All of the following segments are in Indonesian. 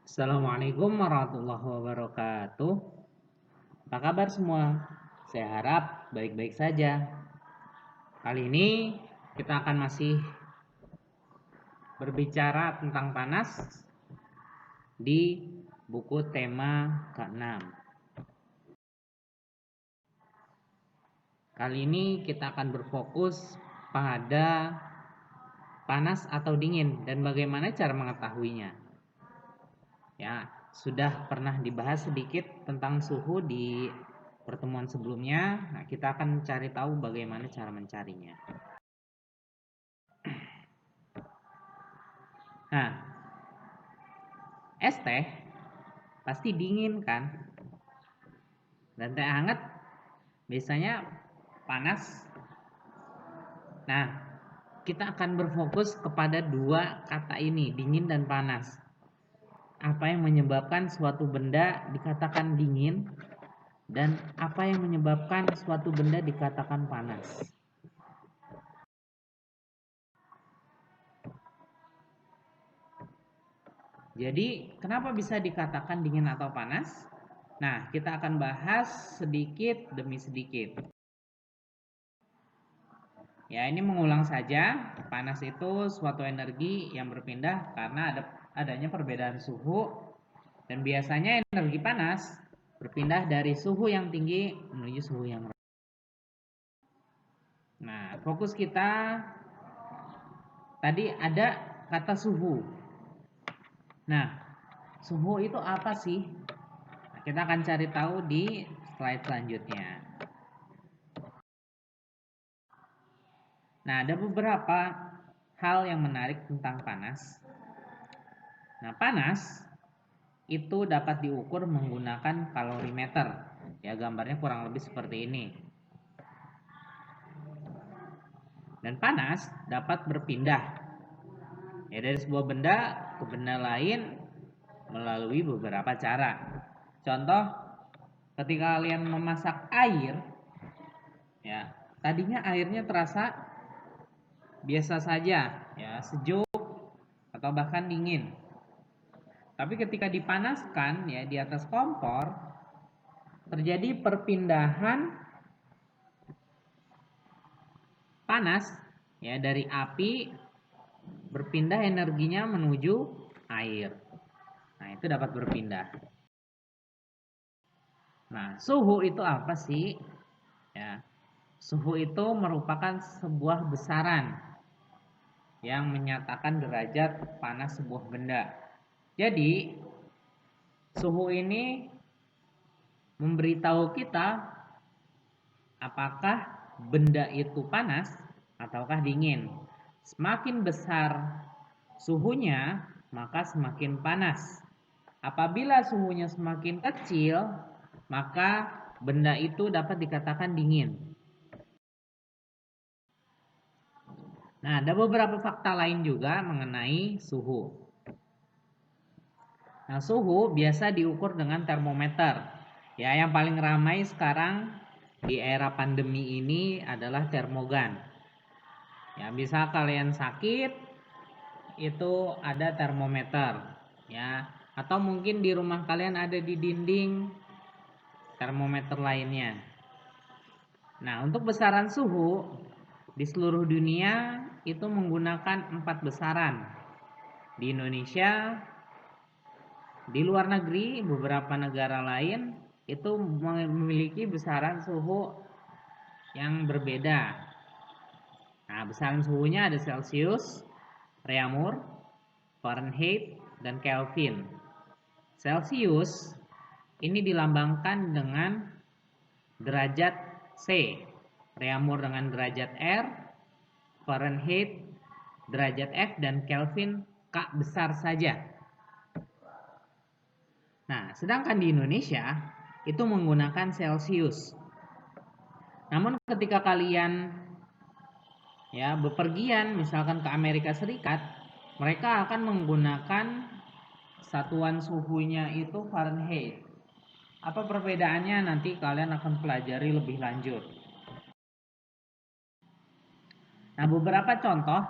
Assalamualaikum warahmatullahi wabarakatuh. Apa kabar semua? Saya harap baik-baik saja. Kali ini kita akan masih berbicara tentang panas di buku tema ke-6. Kali ini kita akan berfokus pada panas atau dingin dan bagaimana cara mengetahuinya. Ya, sudah pernah dibahas sedikit tentang suhu di pertemuan sebelumnya. Nah, kita akan cari tahu bagaimana cara mencarinya. Nah, es teh pasti dingin kan? Dan teh hangat biasanya panas. Nah, kita akan berfokus kepada dua kata ini, dingin dan panas. Apa yang menyebabkan suatu benda dikatakan dingin dan apa yang menyebabkan suatu benda dikatakan panas. Jadi, kenapa bisa dikatakan dingin atau panas? Nah, kita akan bahas sedikit demi sedikit. Ya, ini mengulang saja. Panas itu suatu energi yang berpindah karena adanya perbedaan suhu, dan biasanya energi panas berpindah dari suhu yang tinggi menuju suhu yang rendah. Nah, fokus kita tadi ada kata suhu. Nah, suhu itu apa sih? Nah, kita akan cari tahu di slide selanjutnya. Nah, ada beberapa hal yang menarik tentang panas. Nah, panas itu dapat diukur menggunakan kalorimeter. Ya, gambarnya kurang lebih seperti ini. Dan panas dapat berpindah ya dari sebuah benda ke benda lain melalui beberapa cara. Contoh, ketika kalian memasak air, ya, tadinya airnya terasa biasa saja, ya, sejuk atau bahkan dingin. Tapi ketika dipanaskan ya di atas kompor, terjadi perpindahan panas ya dari api, berpindah energinya menuju air. Nah, itu dapat berpindah. Nah, suhu itu apa sih? Ya, suhu itu merupakan sebuah besaran yang menyatakan derajat panas sebuah benda. Jadi, suhu ini memberitahu kita apakah benda itu panas ataukah dingin. Semakin besar suhunya, maka semakin panas. Apabila suhunya semakin kecil, maka benda itu dapat dikatakan dingin. Nah, ada beberapa fakta lain juga mengenai suhu. Nah, suhu biasa diukur dengan termometer. Ya, yang paling ramai sekarang di era pandemi ini adalah termogan. Ya, bisa kalian sakit, itu ada termometer, ya. Atau mungkin di rumah kalian ada di dinding termometer lainnya. Nah, untuk besaran suhu di seluruh dunia itu menggunakan 4 besaran. Di Indonesia, di luar negeri, beberapa negara lain itu memiliki besaran suhu yang berbeda. Nah, besaran suhunya ada Celsius, Reaumur, Fahrenheit, dan Kelvin. Celsius ini dilambangkan dengan derajat C, Reaumur dengan derajat R, Fahrenheit derajat F, dan Kelvin K besar saja. Nah, sedangkan di Indonesia itu menggunakan Celsius. Namun ketika kalian ya bepergian misalkan ke Amerika Serikat, mereka akan menggunakan satuan suhunya itu Fahrenheit. Apa perbedaannya nanti kalian akan pelajari lebih lanjut. Nah, beberapa contoh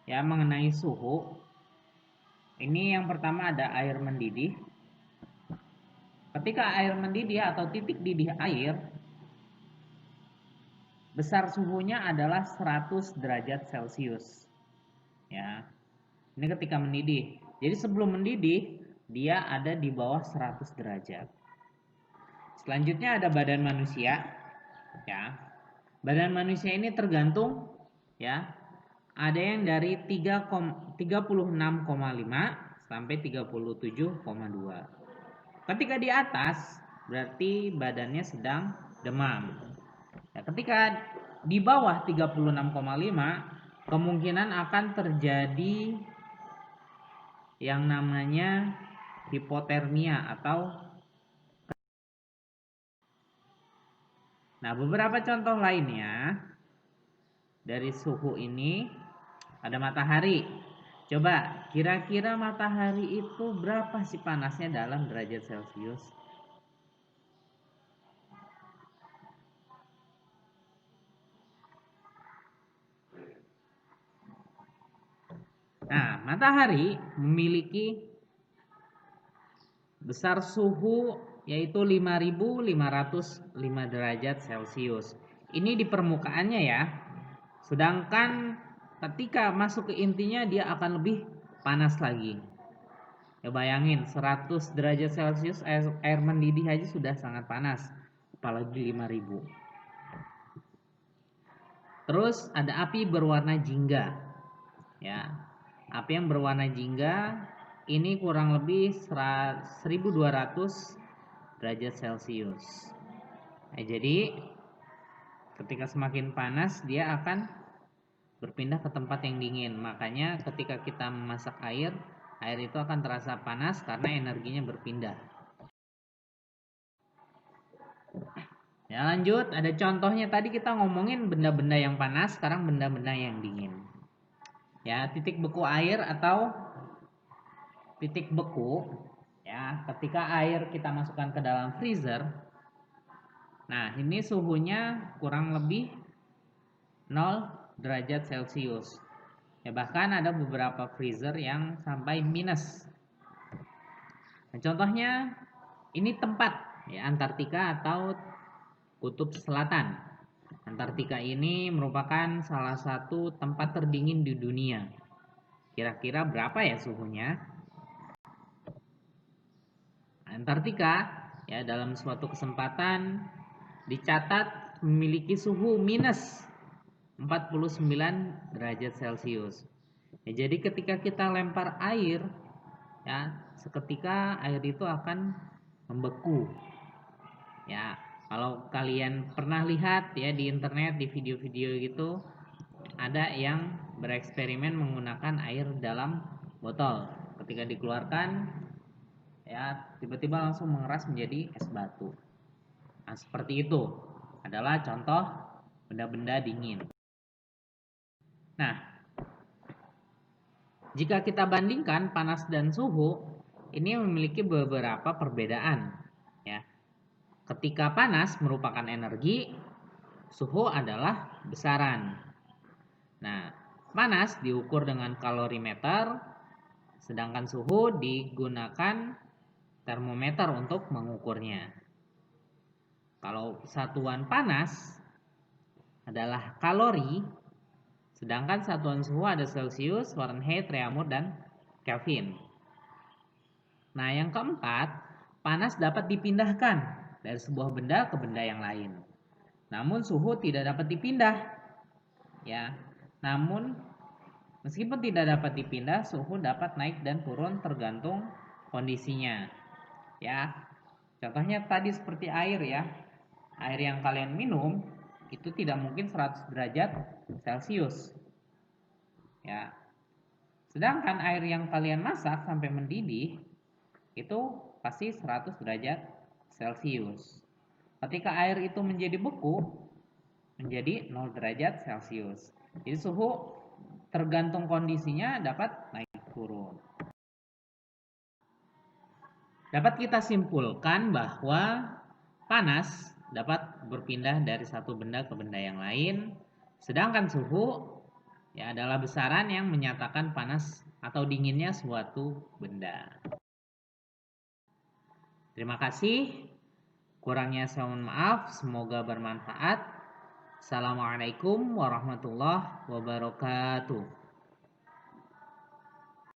ya mengenai suhu. Ini yang pertama ada air mendidih. Ketika air mendidih atau titik didih air, besar suhunya adalah 100 derajat Celcius. Ya. Ini ketika mendidih. Jadi sebelum mendidih, dia ada di bawah 100 derajat. Selanjutnya ada badan manusia. Ya. Badan manusia ini tergantung, ya. Ada yang dari 36,5 sampai 37,2. Ketika di atas berarti badannya sedang demam. Ya, ketika di bawah 36,5 kemungkinan akan terjadi yang namanya hipotermia atau beberapa contoh lainnya dari suhu ini ada matahari. Coba kira-kira matahari itu berapa sih panasnya dalam derajat Celcius? Nah, matahari memiliki besar suhu yaitu 5.505 derajat Celcius. Ini di permukaannya ya. Sedangkan ketika masuk ke intinya dia akan lebih panas lagi. Ya bayangin 100 derajat Celcius air mendidih aja sudah sangat panas, apalagi 5.000. Terus ada api berwarna jingga. Ya. Api yang berwarna jingga ini kurang lebih 1.200 derajat Celcius. Jadi ketika semakin panas dia akan berpindah ke tempat yang dingin. Makanya ketika kita memasak air itu akan terasa panas karena energinya berpindah. Ya lanjut, ada contohnya tadi kita ngomongin benda-benda yang panas, sekarang benda-benda yang dingin. Ya, titik beku air atau titik beku, ya, ketika air kita masukkan ke dalam freezer. Nah, ini suhunya kurang lebih 0 derajat Celcius. Ya, bahkan ada beberapa freezer yang sampai minus. Nah, contohnya ini tempat ya Antartika atau Kutub Selatan. Antartika ini merupakan salah satu tempat terdingin di dunia. Kira-kira berapa ya suhunya? Antartika ya dalam suatu kesempatan dicatat memiliki suhu minus 49 derajat Celcius. Ya, jadi ketika kita lempar air ya seketika air itu akan membeku. Ya, kalau kalian pernah lihat ya di internet di video-video gitu ada yang bereksperimen menggunakan air dalam botol. Ketika dikeluarkan ya tiba-tiba langsung mengeras menjadi es batu. Nah, seperti itu adalah contoh benda-benda dingin. Nah, jika kita bandingkan panas dan suhu, ini memiliki beberapa perbedaan ya. Ketika panas merupakan energi, suhu adalah besaran. Nah, panas diukur dengan kalorimeter, sedangkan suhu digunakan termometer untuk mengukurnya. Kalau satuan panas adalah kalori, sedangkan satuan suhu ada Celcius, Fahrenheit, Reaumur, dan Kelvin. Nah, yang keempat, panas dapat dipindahkan dari sebuah benda ke benda yang lain. Namun suhu tidak dapat dipindah. Ya. Namun meskipun tidak dapat dipindah, suhu dapat naik dan turun tergantung kondisinya. Ya. Contohnya tadi seperti air ya. Air yang kalian minum itu tidak mungkin 100 derajat Celcius. Ya. Sedangkan air yang kalian masak sampai mendidih itu pasti 100 derajat Celcius. Ketika air itu menjadi beku, menjadi 0 derajat Celcius. Jadi suhu tergantung kondisinya dapat naik turun. Dapat kita simpulkan bahwa panas dapat berpindah dari satu benda ke benda yang lain, sedangkan suhu ya adalah besaran yang menyatakan panas atau dinginnya suatu benda. Terima kasih. Kurangnya saya mohon maaf. Semoga bermanfaat. Assalamualaikum warahmatullahi wabarakatuh.